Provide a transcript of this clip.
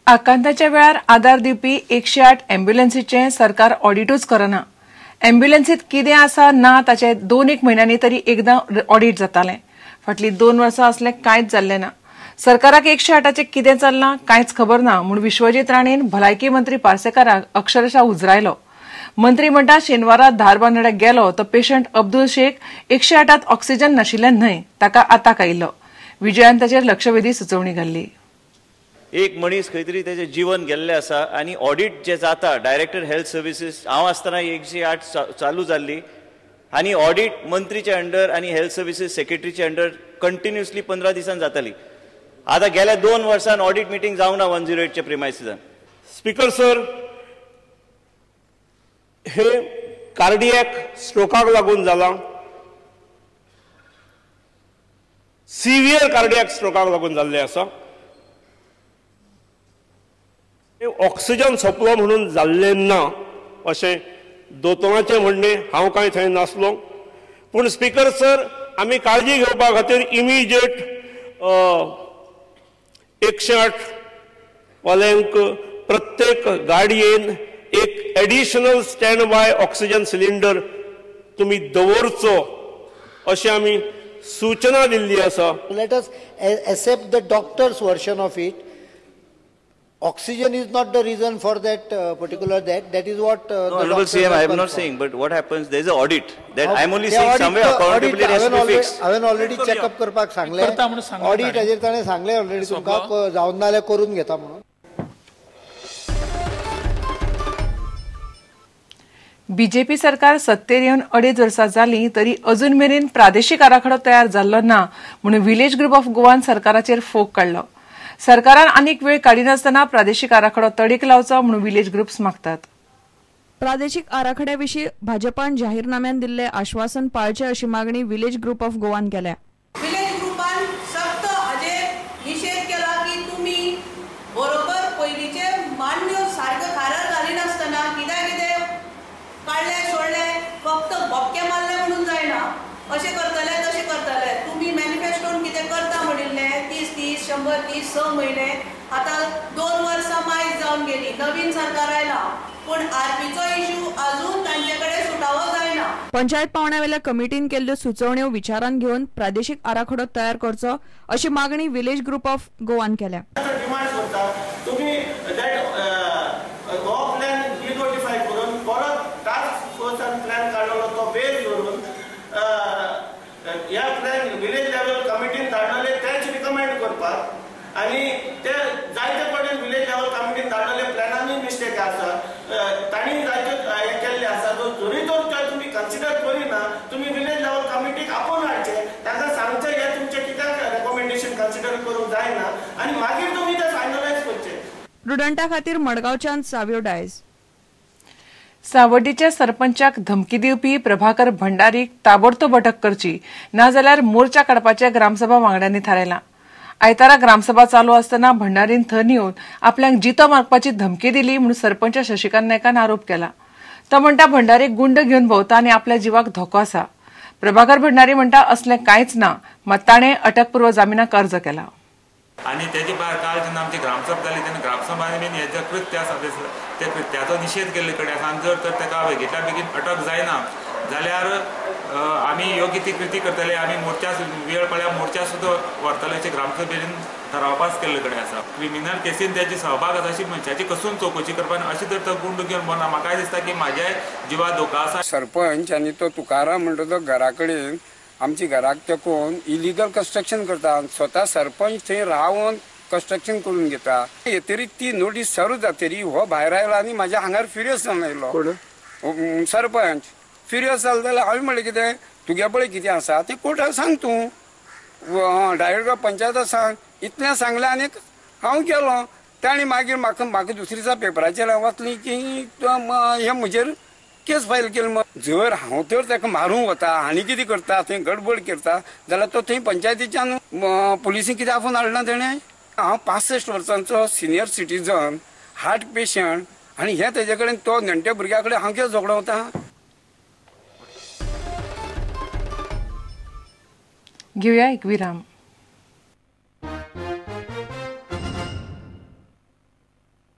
आकांताच्या वेळार आदार दिवपी 108 अँब्युलन्सीचे सरकार ऑडिटूच करना। अँब्युलन्सीत कितें आसा ना ताचे 2-1 म्हयन्यांनी तरी एकदां ऑडिट जातालें। फाटलीं 2 वर्सां असलें कांयच जाल्लें ना। सरकाराक 108चे कितें चल्लां कांयच खबर ना म्हूण विश्वजीत राणेन भलायकी मंत्री पार्सेकाराक अक्षरशः उजरायलो। मंत्री म्हणटा शेनवारा धार बांदड्याक गेलो तो पेशंट अब्दुल शेख 108त ऑक्सिजन नाशिल्लें न्हय, ताका आताक आयिल्लो। विजयान ताचेर लक्षवेधी सुचोवणी घाल्ली। एक मनीस खंय तरी तेजें जीवन गेल्लें आसा आनी ऑडिट जे जाता डायरेक्टर हेल्थ सर्विसीस हांव आसतना 108 चालू जाल्ली आनी ऑडिट मंत्रीचे अंडर आनी हेल्थ सर्विसीस सेक्रेटरीचे अंडर कंटिन्युअसली 15 दिसान जाताली। आतां गेल्या 2 वर्सान ऑडिट मिटींग जावना 108च्या प्रिमायसिसान। स्पीकर सर, हे कार्डियक स्ट्रोकाक लागून जाला, सिव्हियर कार्डियक स्ट्रोकाक लागून जाल्ले आसा। ऑक्सिजन सोंपलो म्हणून जाल्ले ना अशें दोतोरांचें म्हणणें, हांव कांय थंय नासलो। पूण स्पीकर सर, आमी काळजी घेवपा खातीर इमिजिएट 108 वाल्यांक प्रत्येक गाडयेन एक additional stand by oxygen cylinder तुमी दवरचो अशी आमी सूचना दिल्ली आसा। Let us accept the doctors version of it. Oxygen is not the reason for that particular death. That is what Honorable CM, I am not saying, but what happens? There is an audit. That I am only saying somewhere accountability has to be fixed. I have already check up करपाक सांगले. Audit हाजेर ताणे सांगले already तुमका जाऊन नाले करून घेता म्हणून. बीजेपी सरकार सत्तेर येवन 2.5 वर्सां जाली तरी अजून मेरेन प्रादेशीक आराखडो तयार जाल्लो ना म्हणून विलेज ग्रुप ऑफ गोवान सरकाराचेर फोग काडलो। सरकारान आनीक वेळ काडिनासतना प्रादेशीक आराखडो तडीक लावचो म्हणून विलेज ग्रुप्स मागतात। प्रादेशीक आराखड्याविशीं भाजपान जाहीरनाम्यान दिल्ले आश्वासन पाळचे अशी मागणी विलेज ग्रुप ऑफ गोवान केल्या। विलेज ग्रुपान सक्त हाजेर निषेध केला की तुम्ही बरोबर पयलींचे मान्य सारके खारार घालिनासतना कितें काडले सोडले फक्त भपके मारले म्हणून जायना, अशें करतले तशें करतले। तुम्ही मॅनिफेस्टोन कितें करता म्हणिल्ले 30 130 6 म्हयने, आतां 2 वर्सां मायज जावन गेली, नवीन सरकार आयला पूण आरपीचो इश्यू अजून तांचे कडेन सुटावो जायना। पंचायत पावण्यावेल्या कमिटीन केल्ल्यो सुचोवण्यो विचारान घेवन प्रादेशीक आराखडो तयार करचो अशी मागणी विलेज ग्रुप ऑफ गोवान केल्या। आणि ते जायते पडेन विलेज लेवल कमिटीन धाडलेले प्लॅनांनी मिस्टेक आसा, तांणी जायते हे केल्ले आसा। जरी तर तुम्ही कन्सिडर करिना, तुम्ही विलेज लेवल कमिटीक आपोवन हाडचे, तांकां सांगचे हे तुमचे कित्याक रेकमेंडेशन कन्सिडर करूंक जायना आनी मागीर तुमी ते फायनलायज करचे। रुडंटा खातीर मडगांवच्यान साव्यो डायज। सावड्डीच्या सरपंचाक धमकी दिवपी प्रभाकर भंडारीक ताबडतोब अटक करची, नाजाल्यार मोर्चा काडपाचे ग्रामसभा वांगड्यांनी थारायलां। आयतारा ग्रामसभा चालू असताना भंडारीन थंय येवन आपल्याक जितो मारपाची धमकी दिली म्हणून सरपंच शशिकांत नायकान आरोप केला। तो म्हणटा भंडारीक गुंड घेवन भोंवता आनी आपल्या जिवाक धोको आसा। प्रभाकर भंडारी म्हणटा असलें कांयच ना, मात ताणें अटकपूर्व जामिनाक अर्ज केला। आणि त्याची काल जेन्ना आमची ग्रामसभा जाली तेन्ना ग्रामसभान बीन हेजे कृत्य आसा ते कृत्याचो निशेध केल्ले कडेन आसा आनी जर तर ताका बेगींतल्या बेगीन अटक जायना जाल्यार आमी योग्य ती कृती करतले। आमी मोर्चा वेळ पळ्यार मोर्चा सुद्दां व्हरतले अशें ग्रामसभेन थारावपास केल्ले कडेन आसा। क्रिमिनल केसीन त्याची सहभाग आसा अशी मनशाची कसून चौकशी करपाक, अशी जर तो गुंड घेवन भोंवना म्हाका दिसता की म्हाज्या जिवा धोको आसा। सरपंच आनी तो तुकाराम म्हणटा तो घरा कडेन आमची घराक तेकोन इलिगल कन्स्ट्रक्शन करता, स्वता सरपंच थंय रावन कन्स्ट्रक्शन करून घेता। येतरी ती नोटीस सर्व जातरी हो भायर आयलो आनी म्हाज्या हांगार फिरियस जावन आयलो। सरपंच फिरियस जालो जाल्यार हांवें म्हणलें कितें तुगे पळय कितें आसा तें कोर्टाक सांग तूं, डायरेक्टर पंचायताक सांग। इतलें सांगलें आनी हांव गेलो। ताणी मागीर म्हाका दुसऱ्या दिसा पेपराचेर वाचली की हे म्हजेर केस फायल केली। जर हांव तर ताका मारूंक वता आनी कितें करता थंय गडबड करता जाल्यार तो थंय पंचायतीच्यान पुलिसीक कितें आफोवन हाडना तेणें। हांव 65 वर्सांचो सिनियर सिटीजन, हार्ट पेशंट आनी हे तेजे कडेन तो नेणट्या भुरग्या कडेन हांव कितें झगडवता। घेऊया एक विराम।